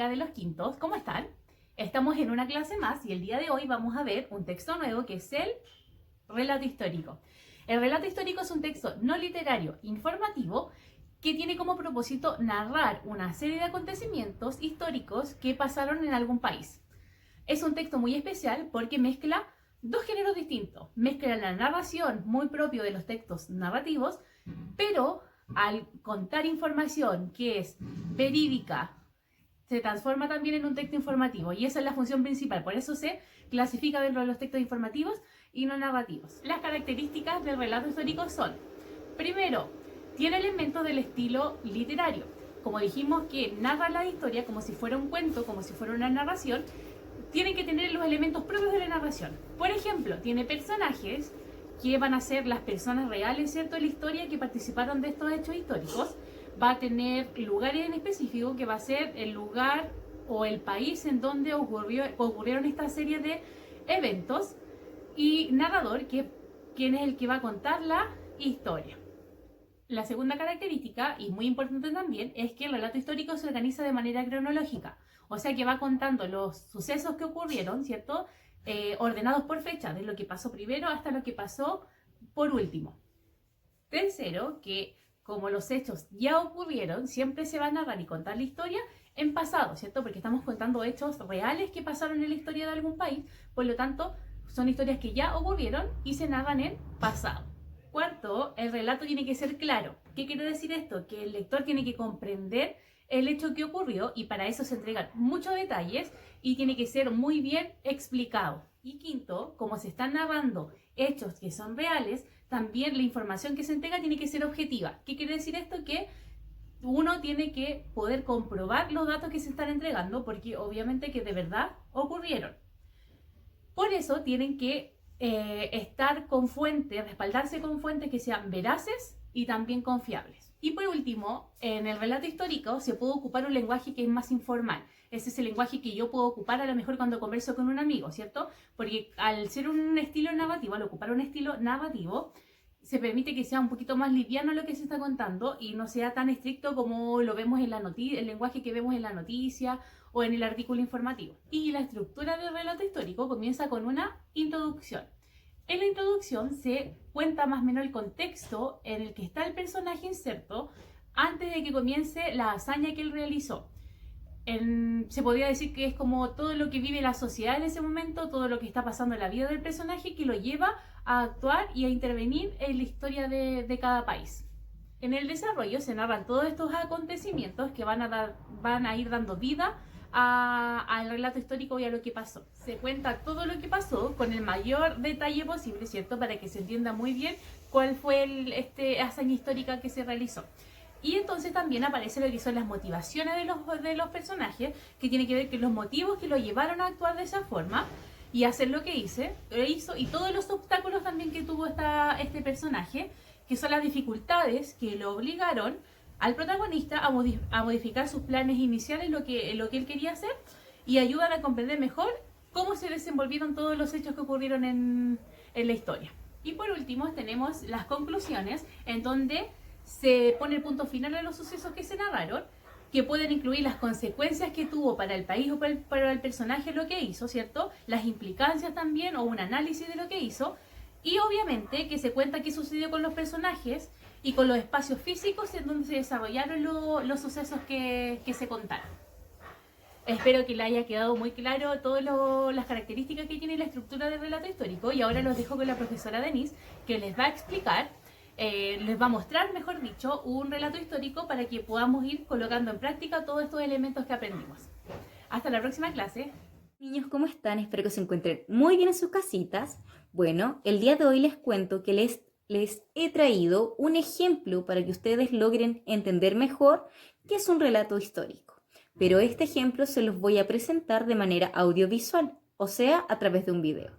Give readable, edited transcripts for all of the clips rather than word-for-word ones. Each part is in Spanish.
Hola de los quintos, ¿cómo están? Estamos en una clase más y el día de hoy vamos a ver un texto nuevo que es el relato histórico. El relato histórico es un texto no literario informativo que tiene como propósito narrar una serie de acontecimientos históricos que pasaron en algún país. Es un texto muy especial porque mezcla dos géneros distintos. Mezcla la narración muy propio de los textos narrativos, pero al contar información que es verídica, se transforma también en un texto informativo y esa es la función principal, por eso se clasifica dentro de los textos informativos y no narrativos. Las características del relato histórico son, primero, tiene elementos del estilo literario. Como dijimos que narra la historia como si fuera un cuento, como si fuera una narración, tiene que tener los elementos propios de la narración. Por ejemplo, tiene personajes que van a ser las personas reales, ¿cierto?, de la historia que participaron de estos hechos históricos. Va a tener lugares en específico que va a ser el lugar o el país en donde ocurrieron esta serie de eventos, y narrador, quien es el que va a contar la historia. La segunda característica, y muy importante también, es que el relato histórico se organiza de manera cronológica, o sea que va contando los sucesos que ocurrieron, ¿cierto?, ordenados por fecha, de lo que pasó primero hasta lo que pasó por último. Tercero, que como los hechos ya ocurrieron, siempre se va a narrar y contar la historia en pasado, ¿cierto? Porque estamos contando hechos reales que pasaron en la historia de algún país, por lo tanto, son historias que ya ocurrieron y se narran en pasado. Cuarto, el relato tiene que ser claro. ¿Qué quiere decir esto? Que el lector tiene que comprender el hecho que ocurrió y para eso se entregan muchos detalles y tiene que ser muy bien explicado. Y quinto, como se están narrando hechos que son reales, también la información que se entrega tiene que ser objetiva. ¿Qué quiere decir esto? Que uno tiene que poder comprobar los datos que se están entregando porque obviamente que de verdad ocurrieron. Por eso tienen que estar con fuentes, respaldarse con fuentes que sean veraces y también confiables. Y por último, en el relato histórico se puede ocupar un lenguaje que es más informal. Ese es el lenguaje que yo puedo ocupar a lo mejor cuando converso con un amigo, ¿cierto? Porque al ser un estilo narrativo, al ocupar un estilo narrativo, se permite que sea un poquito más liviano lo que se está contando y no sea tan estricto como lo vemos en la noticia, el lenguaje que vemos en la noticia o en el artículo informativo. Y la estructura del relato histórico comienza con una introducción. En la introducción se cuenta más o menos el contexto en el que está el personaje inserto antes de que comience la hazaña que él realizó. Se podría decir que es como todo lo que vive la sociedad en ese momento, todo lo que está pasando en la vida del personaje que lo lleva a actuar y a intervenir en la historia de cada país. En el desarrollo se narran todos estos acontecimientos que van a ir dando vida al relato histórico y a lo que pasó. Se cuenta todo lo que pasó con el mayor detalle posible, ¿cierto?, para que se entienda muy bien cuál fue hazaña histórica que se realizó. Y entonces también aparece lo que son las motivaciones de los personajes, que tiene que ver con los motivos que lo llevaron a actuar de esa forma y hacer lo que hizo, y todos los obstáculos también que tuvo este personaje, que son las dificultades que lo obligaron al protagonista a modificar sus planes iniciales, lo que él quería hacer, y ayudan a comprender mejor cómo se desenvolvieron todos los hechos que ocurrieron en la historia. Y por último tenemos las conclusiones, en donde se pone el punto final a los sucesos que se narraron, que pueden incluir las consecuencias que tuvo para el país o para el personaje lo que hizo, ¿cierto? Las implicancias también, o un análisis de lo que hizo, y obviamente que se cuenta qué sucedió con los personajes y con los espacios físicos en donde se desarrollaron los sucesos que se contaron. Espero que le haya quedado muy claro todas las características que tiene la estructura del relato histórico, y ahora los dejo con la profesora Denise, que les va a explicar, les va a mostrar, mejor dicho, un relato histórico para que podamos ir colocando en práctica todos estos elementos que aprendimos. Hasta la próxima clase. Niños, ¿cómo están? Espero que se encuentren muy bien en sus casitas. Bueno, el día de hoy les cuento que les he traído un ejemplo para que ustedes logren entender mejor qué es un relato histórico. Pero este ejemplo se los voy a presentar de manera audiovisual, o sea, a través de un video.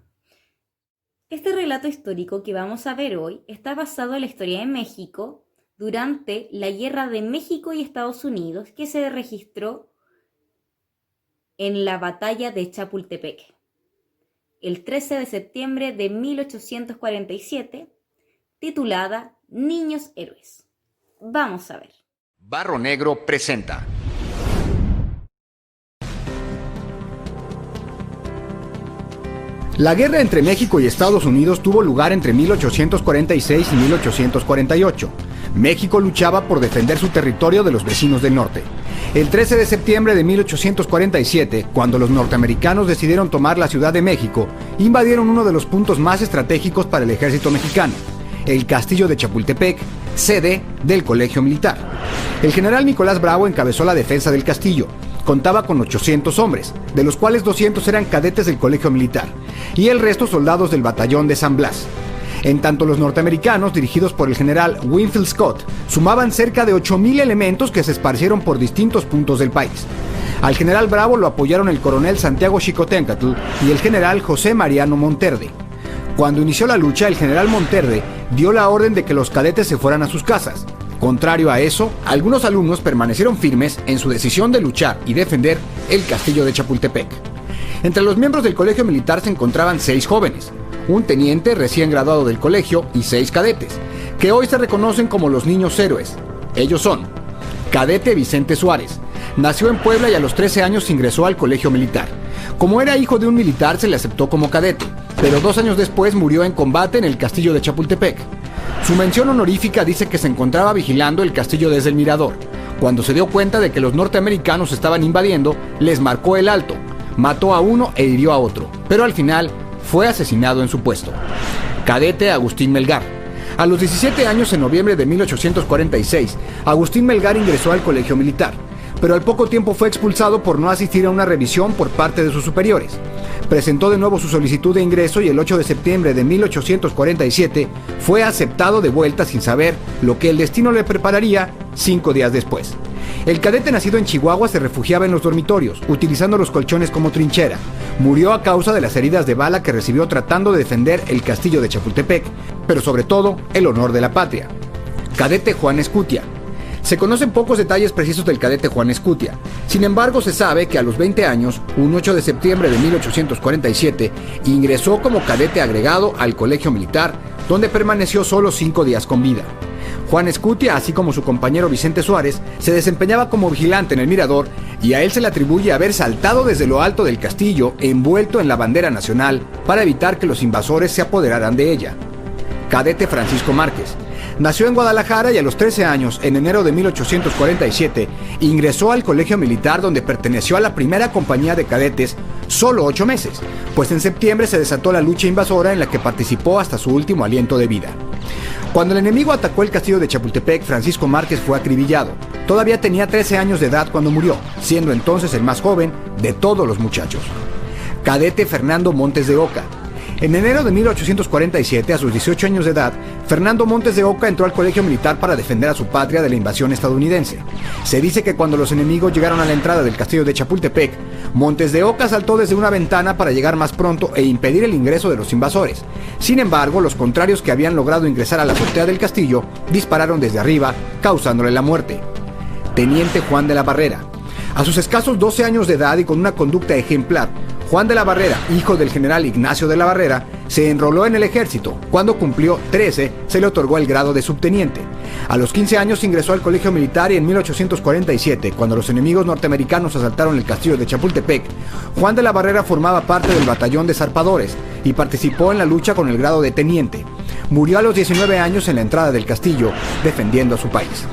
Este relato histórico que vamos a ver hoy está basado en la historia de México durante la Guerra de México y Estados Unidos, que se registró en la batalla de Chapultepec, el 13 de septiembre de 1847, titulada Niños Héroes. Vamos a ver. Barro Negro presenta La guerra entre México y Estados Unidos tuvo lugar entre 1846 y 1848. México luchaba por defender su territorio de los vecinos del norte. El 13 de septiembre de 1847, cuando los norteamericanos decidieron tomar la Ciudad de México, invadieron uno de los puntos más estratégicos para el ejército mexicano, el Castillo de Chapultepec, sede del Colegio Militar. El general Nicolás Bravo encabezó la defensa del castillo. Contaba con 800 hombres, de los cuales 200 eran cadetes del Colegio Militar, y el resto soldados del batallón de San Blas. En tanto, los norteamericanos, dirigidos por el general Winfield Scott, sumaban cerca de 8,000 elementos que se esparcieron por distintos puntos del país. Al general Bravo lo apoyaron el coronel Santiago Xicoténcatl y el general José Mariano Monterde. Cuando inició la lucha, el general Monterde dio la orden de que los cadetes se fueran a sus casas. Contrario a eso, algunos alumnos permanecieron firmes en su decisión de luchar y defender el castillo de Chapultepec. Entre los miembros del colegio militar se encontraban 6 jóvenes, un teniente recién graduado del colegio y 6 cadetes, que hoy se reconocen como los niños héroes. Ellos son: cadete Vicente Suárez. Nació en Puebla y a los 13 años ingresó al colegio militar. Como era hijo de un militar, se le aceptó como cadete, pero 2 años después murió en combate en el castillo de Chapultepec. Su mención honorífica dice que se encontraba vigilando el castillo desde el mirador. Cuando se dio cuenta de que los norteamericanos estaban invadiendo, les marcó el alto, mató a uno e hirió a otro, pero al final fue asesinado en su puesto. Cadete Agustín Melgar. A los 17 años, en noviembre de 1846, Agustín Melgar ingresó al colegio militar, pero al poco tiempo fue expulsado por no asistir a una revisión por parte de sus superiores. Presentó de nuevo su solicitud de ingreso y el 8 de septiembre de 1847 fue aceptado de vuelta sin saber lo que el destino le prepararía 5 días después. El cadete nacido en Chihuahua se refugiaba en los dormitorios, utilizando los colchones como trinchera. Murió a causa de las heridas de bala que recibió tratando de defender el castillo de Chapultepec, pero sobre todo el honor de la patria. Cadete Juan Escutia. Se conocen pocos detalles precisos del cadete Juan Escutia. Sin embargo, se sabe que a los 20 años, un 8 de septiembre de 1847, ingresó como cadete agregado al colegio militar, donde permaneció solo 5 días con vida. Juan Escutia, así como su compañero Vicente Suárez, se desempeñaba como vigilante en el mirador y a él se le atribuye haber saltado desde lo alto del castillo envuelto en la bandera nacional para evitar que los invasores se apoderaran de ella. Cadete Francisco Márquez. Nació en Guadalajara y a los 13 años, en enero de 1847, ingresó al colegio militar donde perteneció a la primera compañía de cadetes solo 8 meses, pues en septiembre se desató la lucha invasora en la que participó hasta su último aliento de vida. Cuando el enemigo atacó el castillo de Chapultepec, Francisco Márquez fue acribillado. Todavía tenía 13 años de edad cuando murió, siendo entonces el más joven de todos los muchachos. Cadete Fernando Montes de Oca. En enero de 1847, a sus 18 años de edad, Fernando Montes de Oca entró al colegio militar para defender a su patria de la invasión estadounidense. Se dice que cuando los enemigos llegaron a la entrada del castillo de Chapultepec, Montes de Oca saltó desde una ventana para llegar más pronto e impedir el ingreso de los invasores. Sin embargo, los contrarios que habían logrado ingresar a la azotea del castillo dispararon desde arriba, causándole la muerte. Teniente Juan de la Barrera. A sus escasos 12 años de edad y con una conducta ejemplar, Juan de la Barrera, hijo del general Ignacio de la Barrera, se enroló en el ejército. Cuando cumplió 13, se le otorgó el grado de subteniente. A los 15 años ingresó al colegio militar y en 1847, cuando los enemigos norteamericanos asaltaron el castillo de Chapultepec, Juan de la Barrera formaba parte del batallón de zarpadores y participó en la lucha con el grado de teniente. Murió a los 19 años en la entrada del castillo, defendiendo a su país.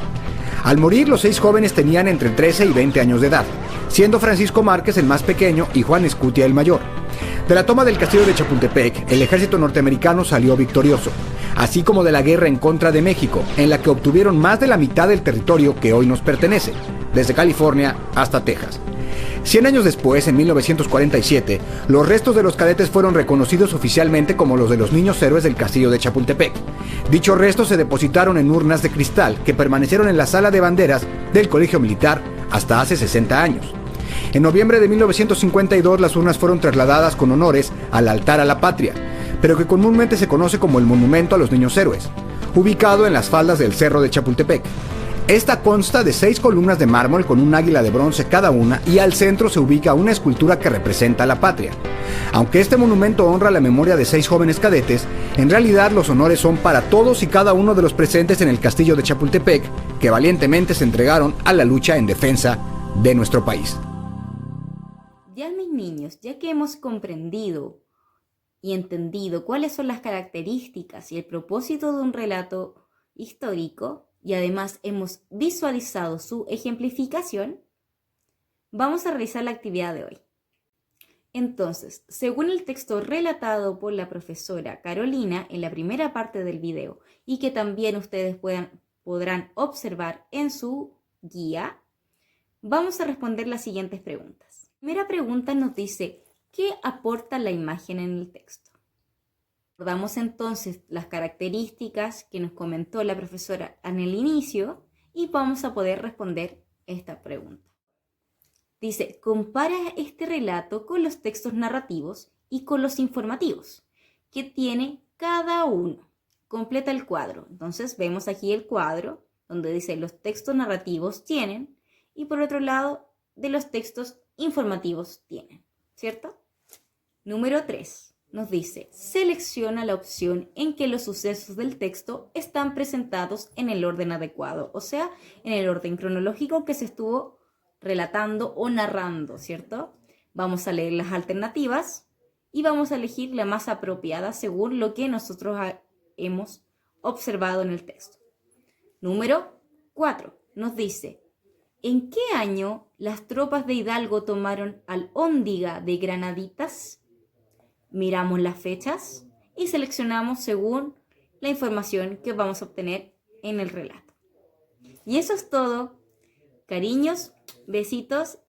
Al morir, los 6 jóvenes tenían entre 13 y 20 años de edad, siendo Francisco Márquez el más pequeño y Juan Escutia el mayor. De la toma del castillo de Chapultepec, el ejército norteamericano salió victorioso, así como de la guerra en contra de México, en la que obtuvieron más de la mitad del territorio que hoy nos pertenece, desde California hasta Texas. 100 años después, en 1947, los restos de los cadetes fueron reconocidos oficialmente como los de los niños héroes del castillo de Chapultepec. Dichos restos se depositaron en urnas de cristal que permanecieron en la sala de banderas del Colegio Militar hasta hace 60 años. En noviembre de 1952, las urnas fueron trasladadas con honores al altar a la patria, pero que comúnmente se conoce como el Monumento a los Niños Héroes, ubicado en las faldas del Cerro de Chapultepec. Esta consta de 6 columnas de mármol con un águila de bronce cada una y al centro se ubica una escultura que representa a la patria. Aunque este monumento honra la memoria de 6 jóvenes cadetes, en realidad los honores son para todos y cada uno de los presentes en el castillo de Chapultepec, que valientemente se entregaron a la lucha en defensa de nuestro país. Ya mis niños, ya que hemos comprendido y entendido cuáles son las características y el propósito de un relato histórico, y además hemos visualizado su ejemplificación, vamos a realizar la actividad de hoy. Entonces, según el texto relatado por la profesora Carolina en la primera parte del video y que también ustedes podrán observar en su guía, vamos a responder las siguientes preguntas. La primera pregunta nos dice, ¿qué aporta la imagen en el texto? Recordamos entonces las características que nos comentó la profesora en el inicio y vamos a poder responder esta pregunta. Dice, compara este relato con los textos narrativos y con los informativos que tiene cada uno. Completa el cuadro. Entonces vemos aquí el cuadro donde dice los textos narrativos tienen y por otro lado de los textos informativos tienen, ¿cierto? Número 3 nos dice, selecciona la opción en que los sucesos del texto están presentados en el orden adecuado, o sea, en el orden cronológico que se estuvo relatando o narrando, ¿cierto? Vamos a leer las alternativas y vamos a elegir la más apropiada según lo que nosotros hemos observado en el texto. Número 4 nos dice, ¿en qué año las tropas de Hidalgo tomaron Alhóndiga de Granaditas? Miramos las fechas y seleccionamos según la información que vamos a obtener en el relato. Y eso es todo. Cariños, besitos